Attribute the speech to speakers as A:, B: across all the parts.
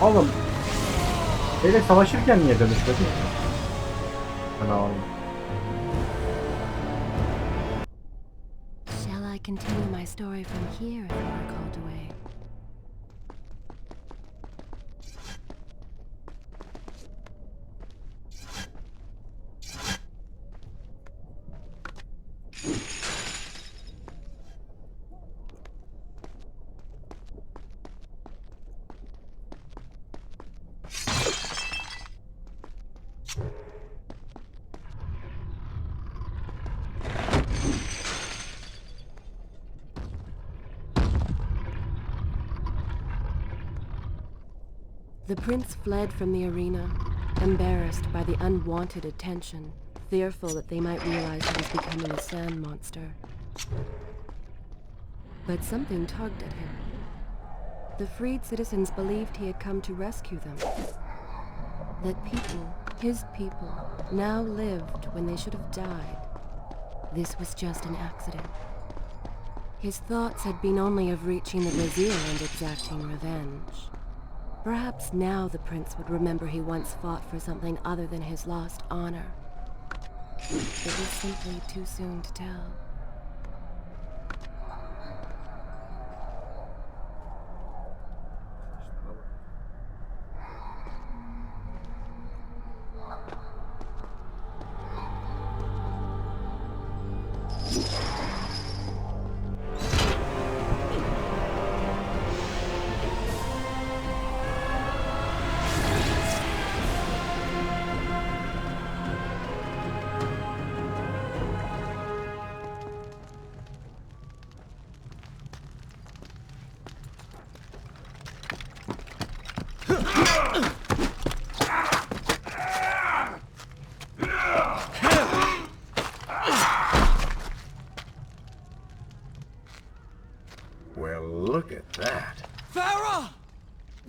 A: Oğlum. Böyle savaşırken niye dönüşmedi? Tamam.
B: Shall I continue my story from here if you are called away? The prince fled from the arena, embarrassed by the unwanted attention, fearful that they might realize he was becoming a sand monster. But something tugged at him. The freed citizens believed he had come to rescue them. That people, his people, now lived when they should have died. This was just an accident. His thoughts had been only of reaching the vizier and exacting revenge. Perhaps now the prince would remember he once fought for something other than his lost honor. It was simply too soon to tell.
C: Well, look at that.
D: Farah!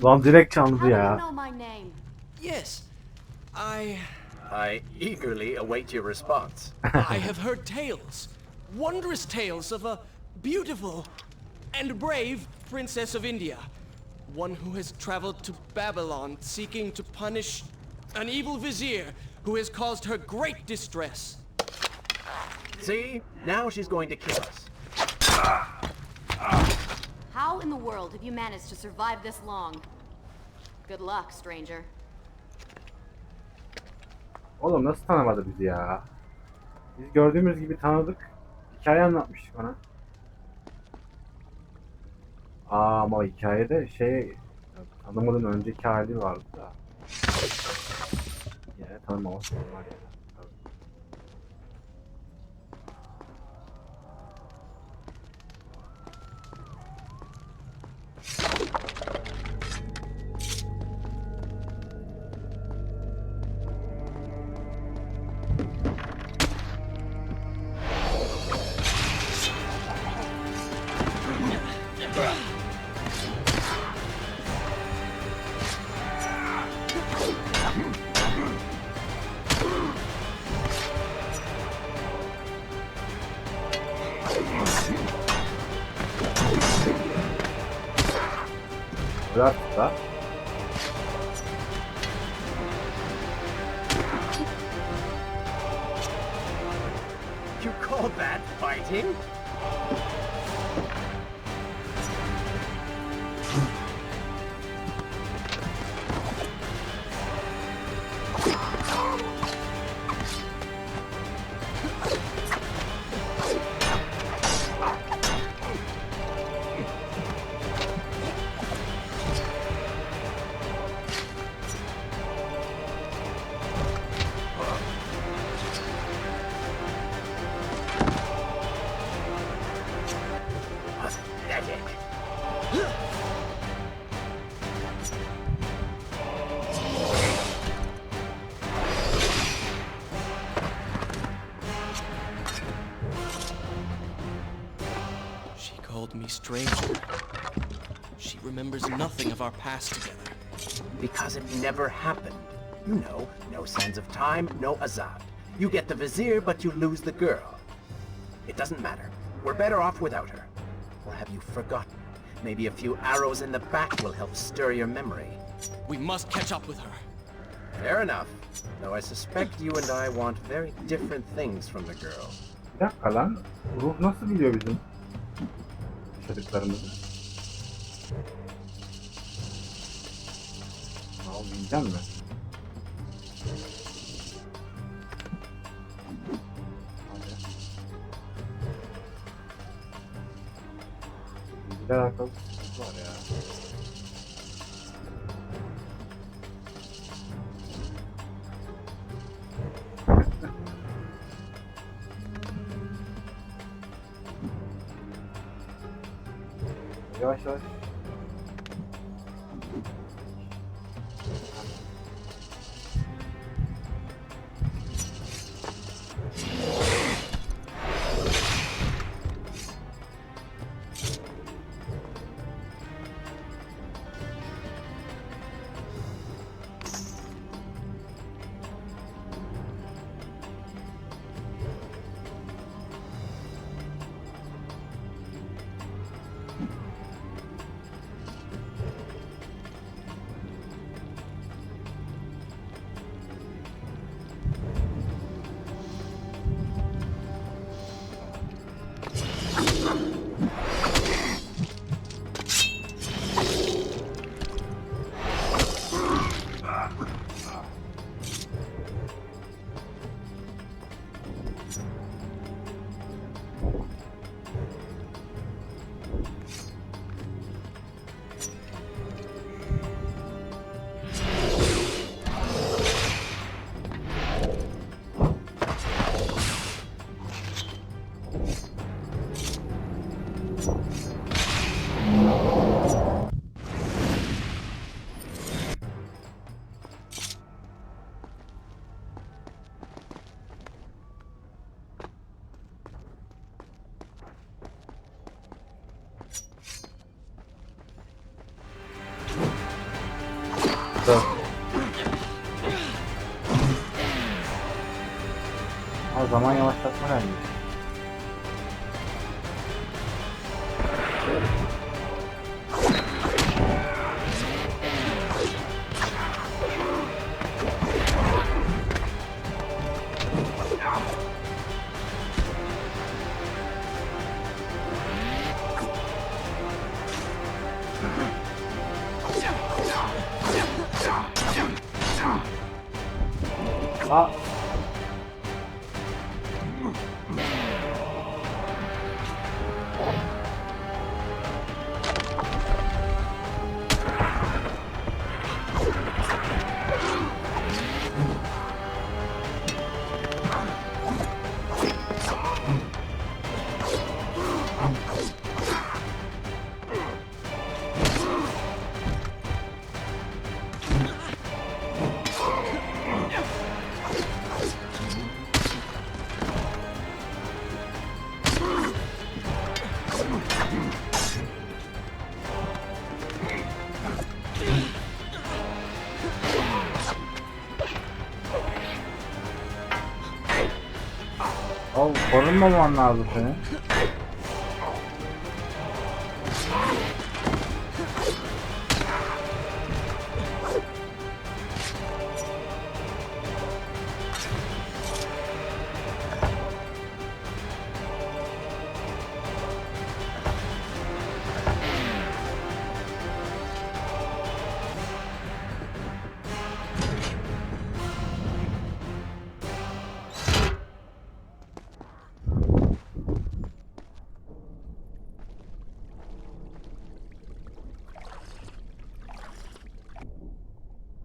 A: Lan direkt çandı
E: How do you
A: ya.
E: know my name?
D: Yes,
C: I eagerly await your response.
D: I have heard tales, wondrous tales of a beautiful and brave princess of India. One who has traveled to Babylon seeking to punish an evil vizier who has caused her great distress.
C: See? Now she's going to kill us.
E: How in the world have you managed to survive this long? Good luck, stranger.
A: Oğlum nasıl tanımadı bizi ya? Biz gördüğümüz gibi tanıdık. Hikaye anlatmıştık ona. Ama hikayede tanımadan önceki hali vardı da. Yine tanımaması normal yani. Bırak da.
C: You call that fighting?
D: She called me stranger. She remembers nothing of our past together.
C: Because it never happened. You know, no sands of time, no Azad. You get the vizier, but you lose the girl. It doesn't matter. We're better off without her. Or have you forgotten? Maybe a few arrows in the back will help stir your memory.
D: We must catch up with her.
C: Fair enough. Though I suspect you and I want very different things from the girl.
A: Bir dakika lan. Ruh nasıl biliyor bizim yaşadıklarımızı? Almayacağım mı? Bilgiler alakalı sıkıntı var ya. Yavaş yavaş. O zaman yavaşlatma geldi. Aa. Oğlum korunmaman lazım senin.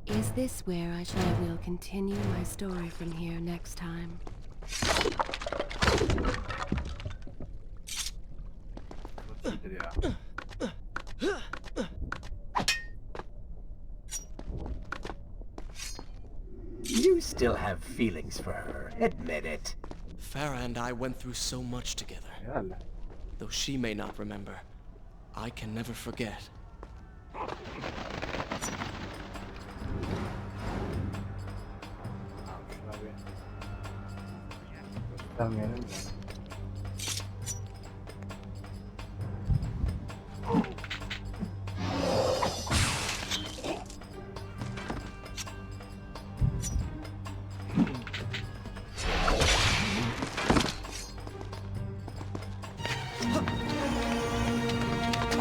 B: Is this where I will continue my story from here next time?
A: Iyidir ya.
C: You still have feelings for her. Admit it.
D: Farah and I went through so much together.
A: Herhalde.
D: Though she may not remember, I can never forget.
A: Şuna bir göstermeyelim de.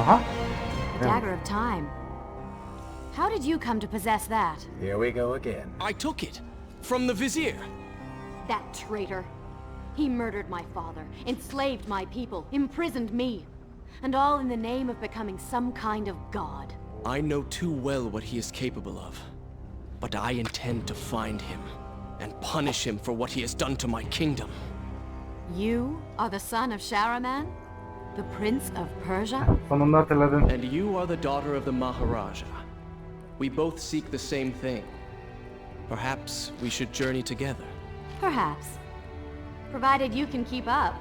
A: Aha.
E: Dagger of time. How did you come to possess that?
C: Here we go again.
D: I took it from the vizier.
E: That traitor. He murdered my father, enslaved my people, imprisoned me. And all in the name of becoming some kind of god.
D: I know too well what he is capable of. But I intend to find him and punish him for what he has done to my kingdom.
E: You are the son of Shahraman? The Prince of Persia?
A: Sonunda hatırladın.
D: And you are the daughter of the Maharaja. We both seek the same thing. Perhaps we should journey together.
E: Perhaps. Provided you can keep up.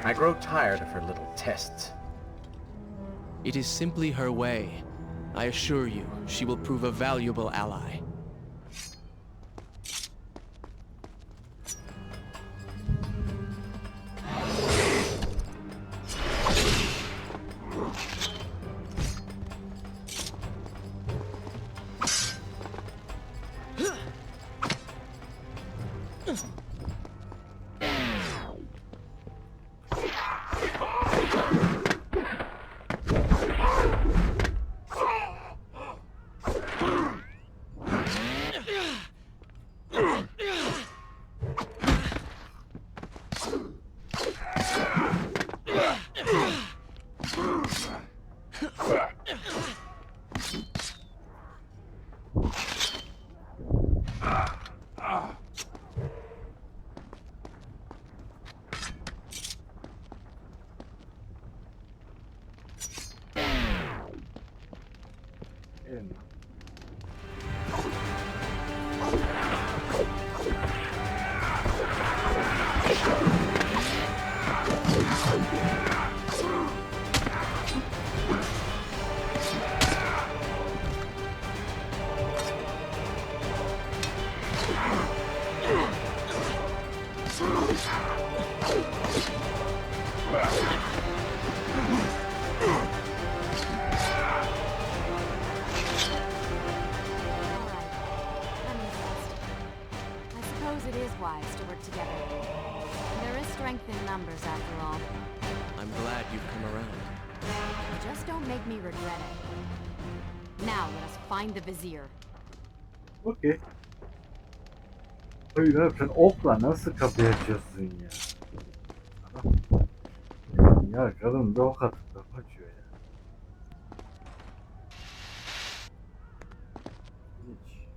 C: I grow tired of her little tests.
D: It is simply her way. I assure you, she will prove a valuable ally.
A: Gelin.
E: I suppose it is wise to work together. There is strength in numbers, after all.
D: I'm glad you've come around.
E: Just don't make me regret it. Now let us find the vizier.
A: Okey. Öyle sen okla nasıl kapıyı açıyorsun ya? Ya kadın bir ok atıp kapı açıyor ya. Hiç.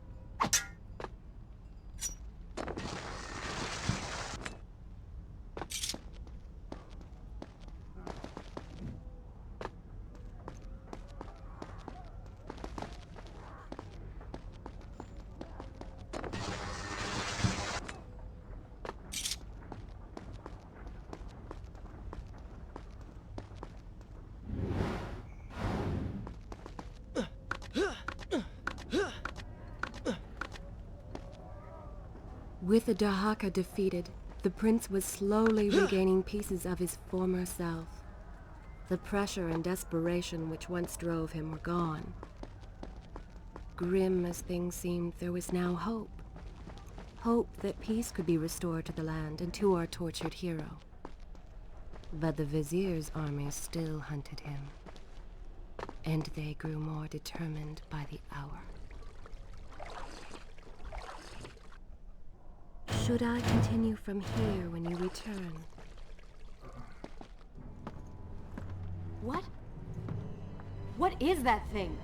B: With the Dahaka defeated, the prince was slowly regaining pieces of his former self. The pressure and desperation which once drove him were gone. Grim as things seemed, there was now hope. Hope that peace could be restored to the land and to our tortured hero. But the vizier's army still hunted him, and they grew more determined by the hour. Should I continue from here when you return?
E: What? What is that thing?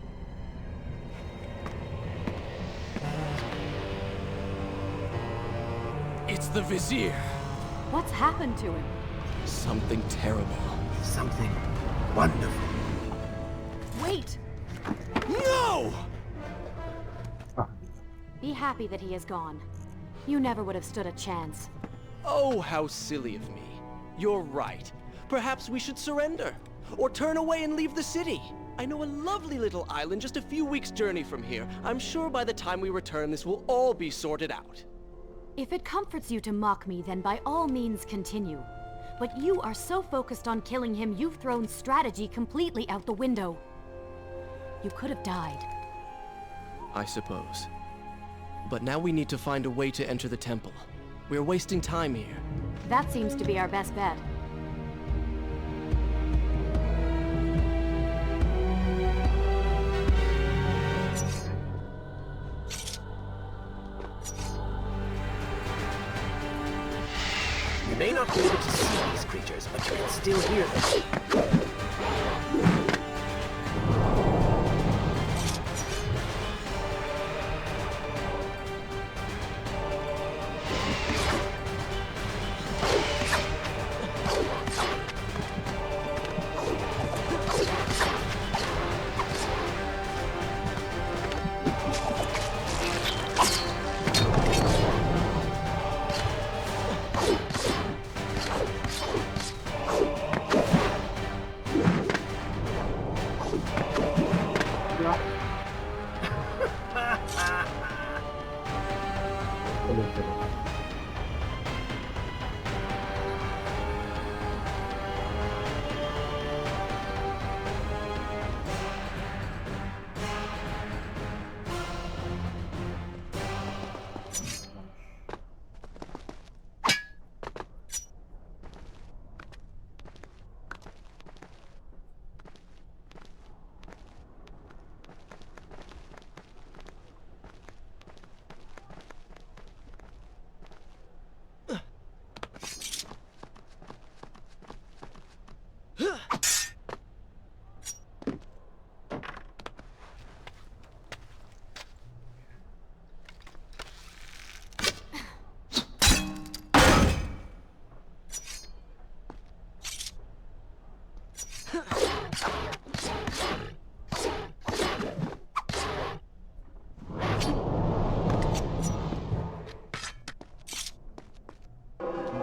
D: It's the vizier.
E: What's happened to him?
D: Something terrible.
C: Something wonderful.
E: Wait!
D: No!
E: Be happy that he is gone. You never would have stood a chance.
D: Oh, how silly of me. You're right. Perhaps we should surrender. Or turn away and leave the city. I know a lovely little island just a few weeks' journey from here. I'm sure by the time we return, this will all be sorted out.
E: If it comforts you to mock me, then by all means continue. But you are so focused on killing him, you've thrown strategy completely out the window. You could have died.
D: I suppose. But now we need to find a way to enter the temple. We're wasting time here.
E: That seems to be our best bet.
C: able to see these creatures, but you can still hear them.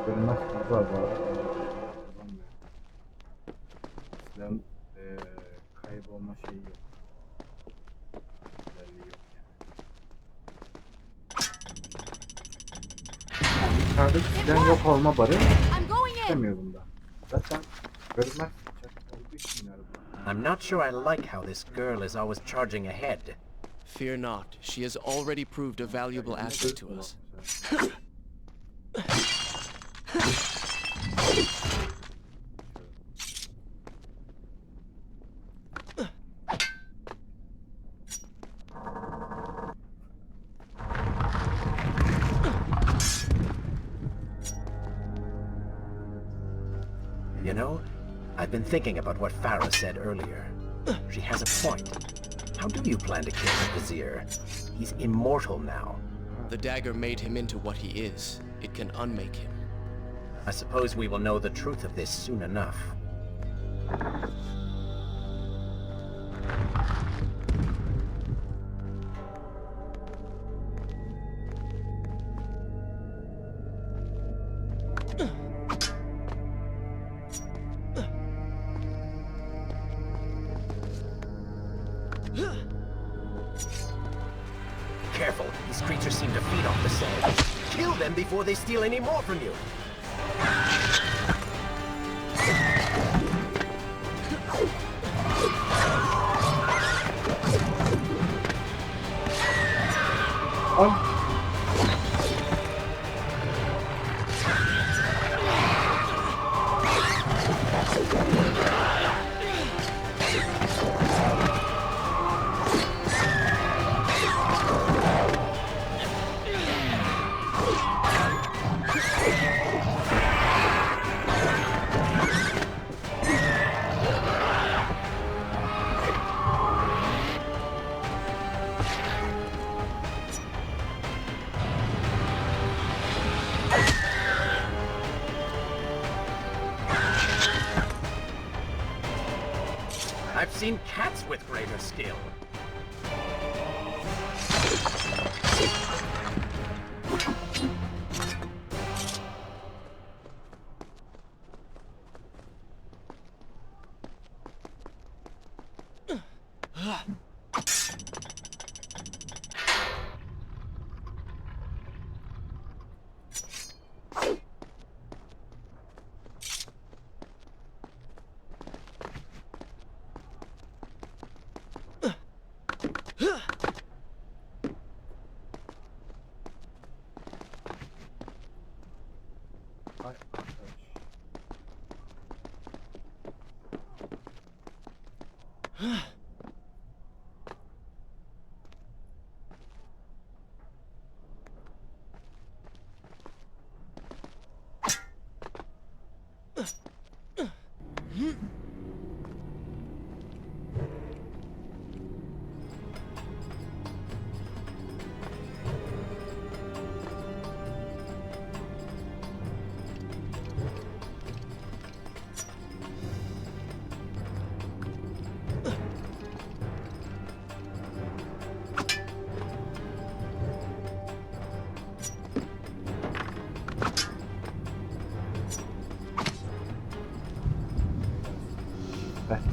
A: Görünmez kız var bu arada. Silahın kaybolma şeyi yok. Özelliği yok yani. Yukarıdaki silahın yok olma barı
E: I'm going in!
A: istemiyor bunda. Zaten görünmez bıçak olduğu için yani bu.
C: I'm not sure I like how this girl is always charging ahead.
D: Fear not, she has already proved a valuable asset to us.
C: You know, I've been thinking about what Farah said earlier. She has a point. How do you plan to kill the Vizier? He's immortal now.
D: The dagger made him into what he is. It can unmake him.
C: I suppose we will know the truth of this soon enough. Careful, these creatures seem to feed off the sand. Kill them before they steal any more from you.
A: Ay.
C: I've seen cats with greater skill.
A: Ay arkadaş.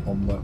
A: Bomba.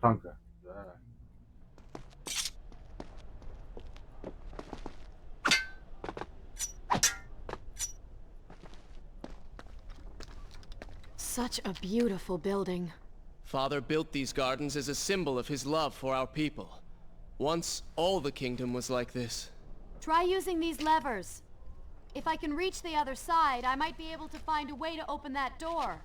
A: Tanka. Güzel.
E: Such a beautiful building.
D: Father built these gardens as a symbol of his love for our people. Once, all the kingdom was like this.
E: Try using these levers. If I can reach the other side, I might be able to find a way to open that door.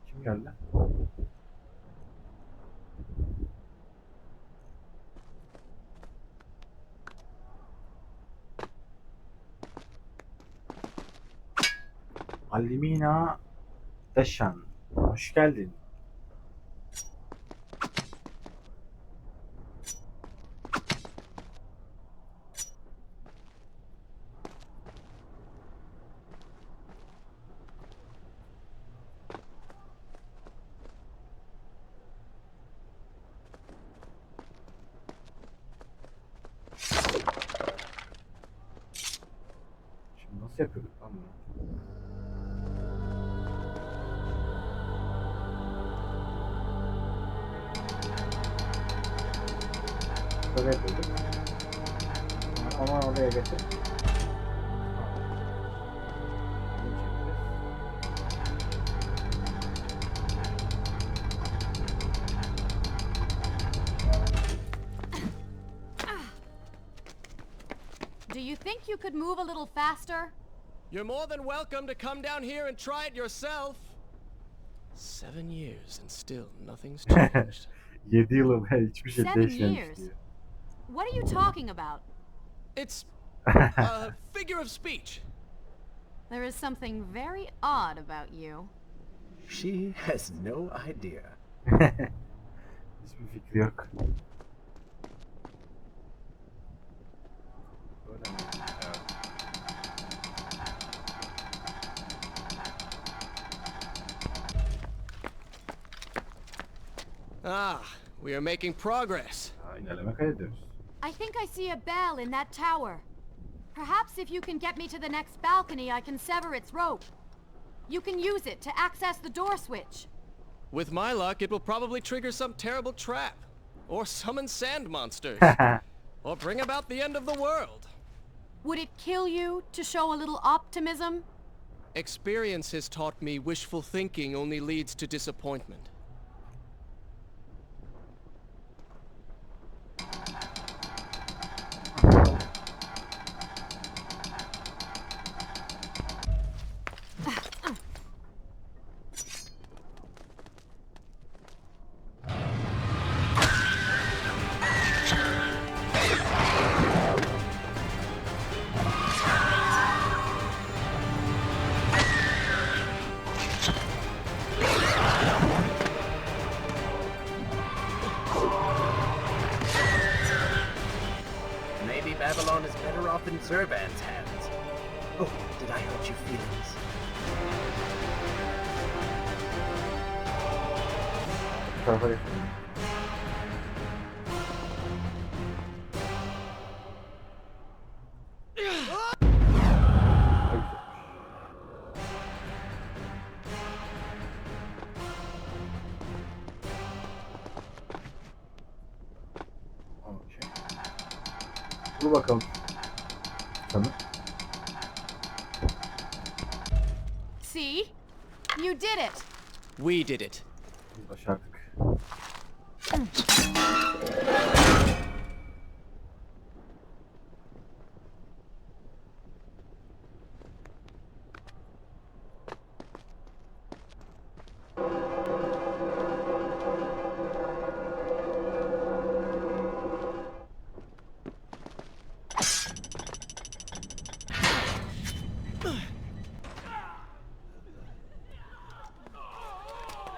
A: Kim geldi? Alimina Deşan. Hoş geldin. Şimdi nasıl yapıyorduk lan bunu? Böyle yapıyorduk. Ama oraya getir.
E: Do you think you could move a little faster?
D: You're more than welcome to come down here and try it yourself. 7 years and still nothing's changed.
A: 7 yıl ve hiçbir şey
E: 7
A: değişmemiş
E: years?
A: diyor.
E: What are you talking about?
D: It's a figure of speech.
E: There is something very odd about you.
C: She has no idea.
A: Hiçbir fikri yok. Böyle mi? Evet.
D: Ah, we are making progress.
A: İlerleme kaydediyoruz.
E: I think I see a bell in that tower. Perhaps if you can get me to the next balcony, I can sever its rope. You can use it to access the door switch.
D: With my luck, it will probably trigger some terrible trap. Or summon sand monsters. Or bring about the end of the world.
E: Would it kill you to show a little optimism?
D: Experience has taught me wishful thinking only leads to disappointment.
C: Maybe Babylon is better off in Zurban's hands. Oh, did I hurt your feelings?
A: tarafa geç. Okey. Dur bakalım. Sanırım.
E: See? You did it!
D: We did it.
A: Biz başardık.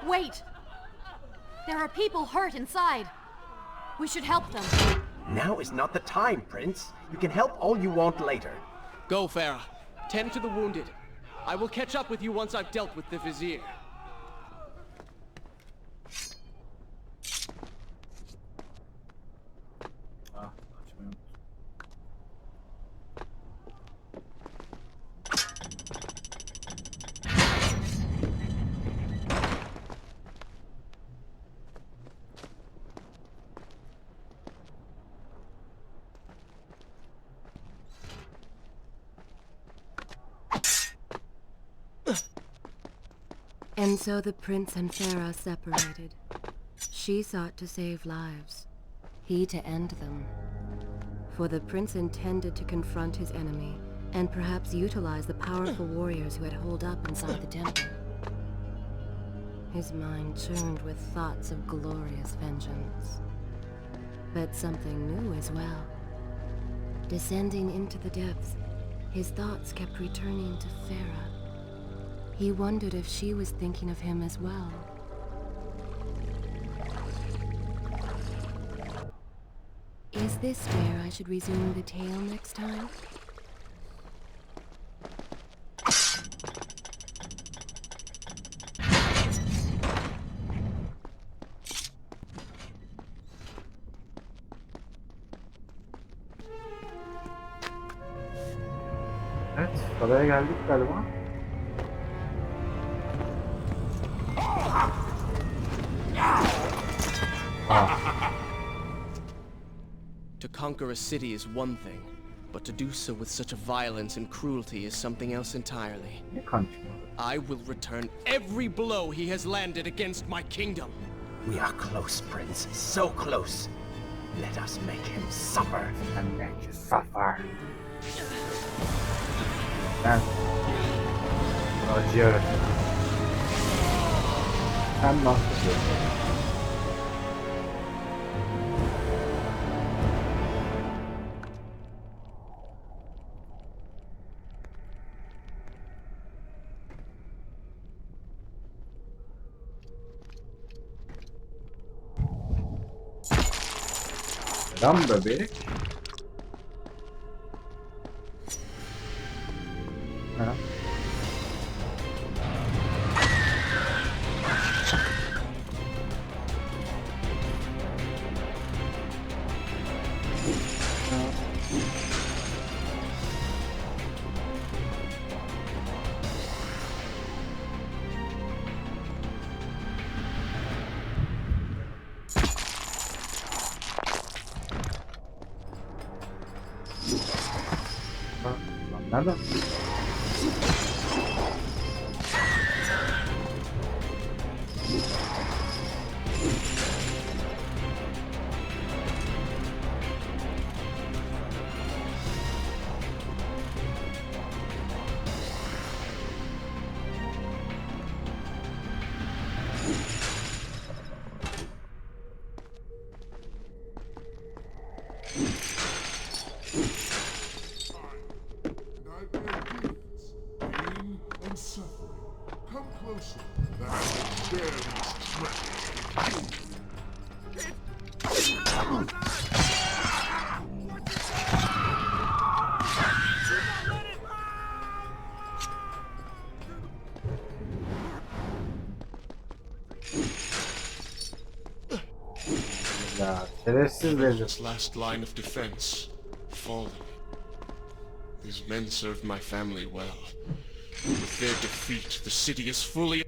E: Wait! There are people hurt inside. We should help them.
C: Now is not the time, Prince. You can help all you want later.
D: Go, Farah. Tend to the wounded. I will catch up with you once I've dealt with the vizier.
A: Ah, açmayı unuttum.
B: And so the prince and Farah separated. She sought to save lives, he to end them. For the prince intended to confront his enemy, and perhaps utilize the powerful warriors who had holed up inside the temple. His mind churned with thoughts of glorious vengeance. But something new as well. Descending into the depths, his thoughts kept returning to Farah. He wondered if she was thinking of him as well. Is this where I should resume the tale next time?
A: Evet, adaya geldik galiba.
D: To conquer a city is one thing, but to do so with such a violence and cruelty is something else entirely.
A: Ne kan çıkmadı?
D: I will return every blow he has landed against my kingdom.
C: We are close, Prince. So close. Let us make him suffer.
A: And make you suffer. Ben acı öğretmenim. Sen nasıl? Selam bebek. Ha. Lan nereden?
F: Pain and suffering. Come closer, that I can bear these threats.
A: Ya şerefsiz Vezir.
F: Persia's last line of defense, fallen. These men served my family well. With their defeat, the city is fully...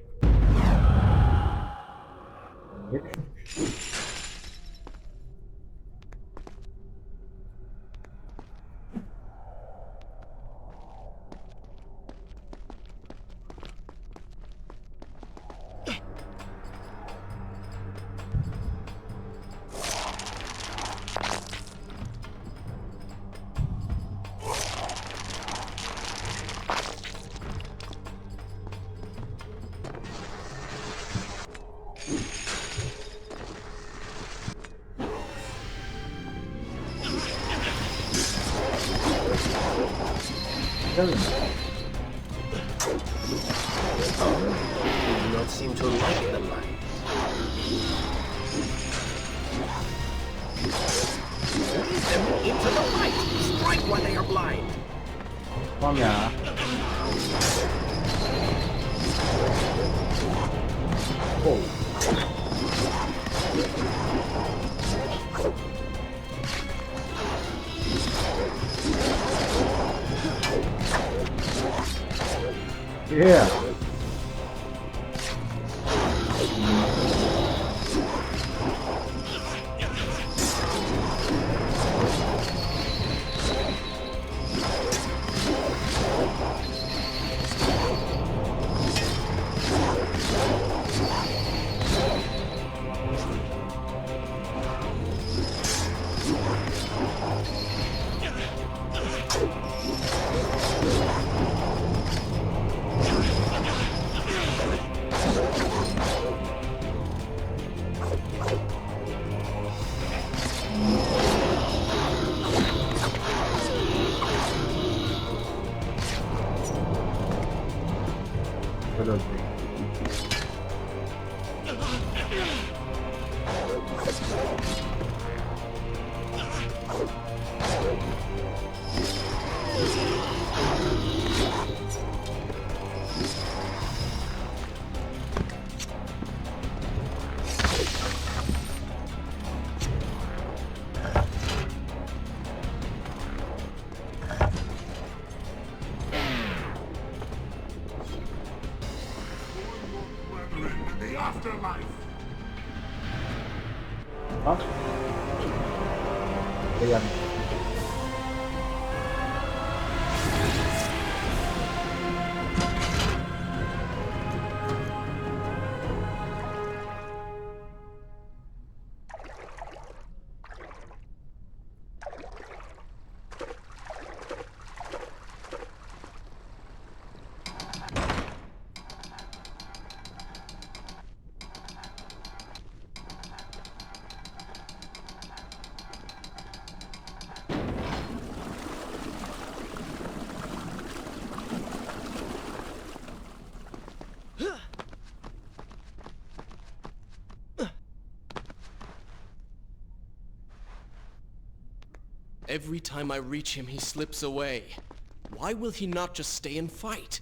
A: Ne düşmüş? Değil mi?
C: You do not seem to like the light. Lead them into the light. Strike while they are blind.
A: Tamam ya. Oh. Yeah. Böyle öldü.
F: Brethren in the afterlife.
A: Lan. Şey gelmiş.
D: Every time I reach him, he slips away. Why will he not just stay and fight?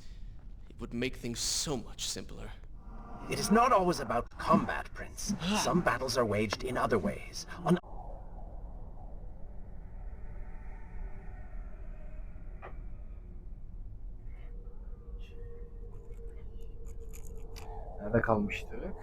D: It would make things so much simpler.
C: It is not always about combat, Prince. Some battles are waged in other ways. On
A: Nerede kalmıştık?